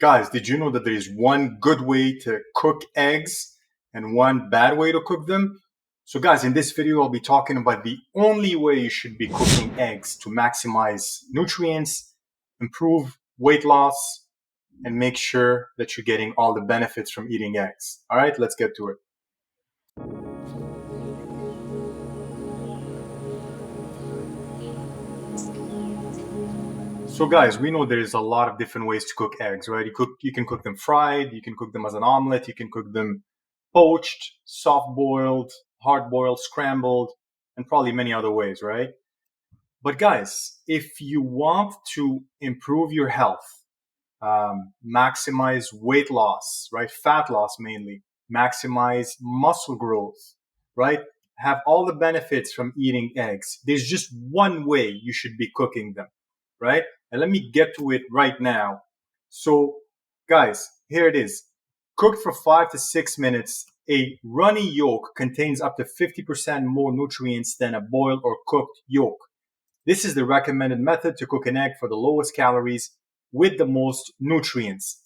Guys, did you know that there is one good way to cook eggs and one bad way to cook them? So guys, in this video, I'll be talking about the only way you should be cooking eggs to maximize nutrients, improve weight loss, and make sure that you're getting all the benefits from eating eggs. All right, let's get to it. So guys, we know there's a lot of different ways to cook eggs, right? You can cook them fried, you can cook them as an omelet, you can cook them poached, soft boiled, hard boiled, scrambled, and probably many other ways, right? But guys, if you want to improve your health, maximize weight loss, right? Fat loss mainly, maximize muscle growth, right? Have all the benefits from eating eggs. There's just one way you should be cooking them, right? And let me get to it right now. So, guys, here it is. Cooked for 5 to 6 minutes, a runny yolk contains up to 50% more nutrients than a boiled or cooked yolk. This is the recommended method to cook an egg for the lowest calories with the most nutrients.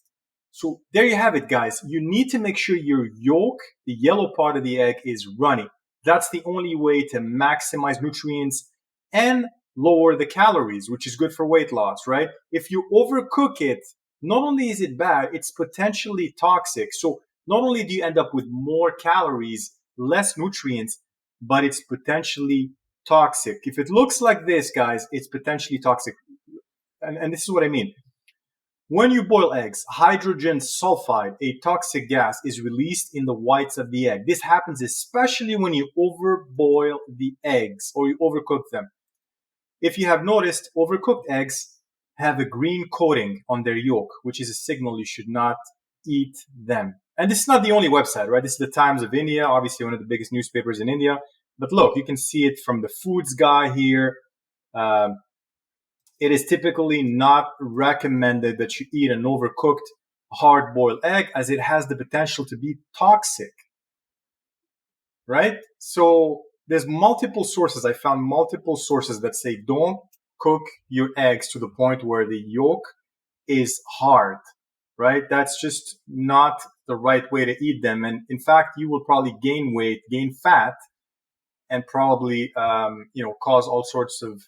So there you have it, guys. You need to make sure your yolk, the yellow part of the egg, is runny. That's the only way to maximize nutrients and lower the calories, which is good for weight loss, right? If you overcook it, not only is it bad, it's potentially toxic. So not only do you end up with more calories, less nutrients, but it's potentially toxic. If it looks like this, guys, it's potentially toxic. And this is what I mean. When you boil eggs, hydrogen sulfide, a toxic gas, is released in the whites of the egg. This happens especially when you overboil the eggs or you overcook them. If you have noticed, overcooked eggs have a green coating on their yolk, which is a signal you should not eat them. And this is not the only website, right? This is the Times of India, obviously one of the biggest newspapers in India. But look, you can see it from the foods guy here. It is typically not recommended that you eat an overcooked hard-boiled egg as it has the potential to be toxic, right? So there's multiple sources. I found multiple sources that say don't cook your eggs to the point where the yolk is hard, right? That's just not the right way to eat them. And in fact, you will probably gain weight, gain fat, and probably cause all sorts of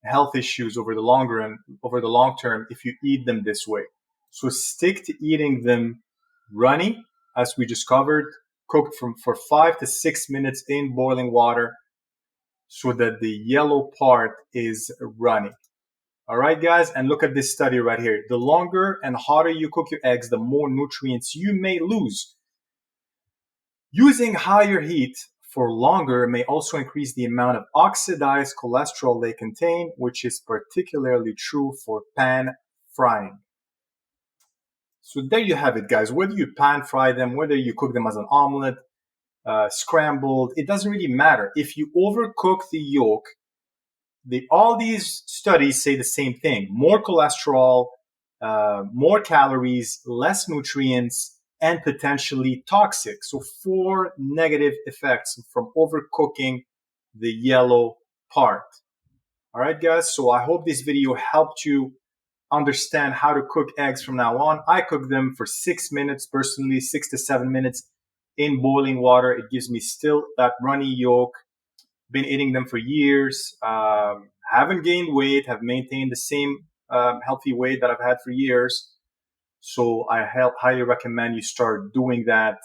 health issues over the long term if you eat them this way. So stick to eating them runny, as we just covered, cooked for 5 to 6 minutes in boiling water so that the yellow part is runny. All right, guys, and look at this study right here. The longer and hotter you cook your eggs, the more nutrients you may lose. Using higher heat for longer may also increase the amount of oxidized cholesterol they contain, which is particularly true for pan frying. So there you have it, guys. Whether you pan fry them, whether you cook them as an omelet, scrambled, it doesn't really matter. If you overcook the yolk, all these studies say the same thing. More cholesterol, more calories, less nutrients, and potentially toxic. So 4 negative effects from overcooking the yellow part. All right, guys. So I hope this video helped you understand how to cook eggs from now on. I cook them for 6 minutes, personally, 6 to 7 minutes in boiling water. It gives me still that runny yolk. Been eating them for years. Haven't gained weight, have maintained the same healthy weight that I've had for years. So I highly recommend you start doing that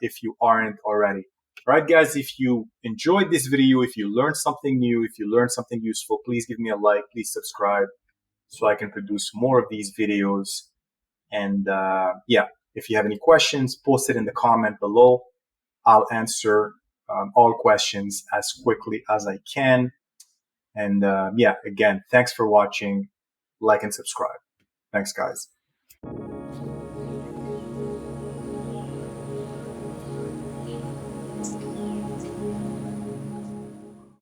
if you aren't already. All right, guys, if you enjoyed this video, if you learned something new, if you learned something useful, please give me a like, please subscribe so I can produce more of these videos. And if you have any questions, post it in the comment below. I'll answer all questions as quickly as I can. And again, thanks for watching. Like and subscribe. Thanks, guys.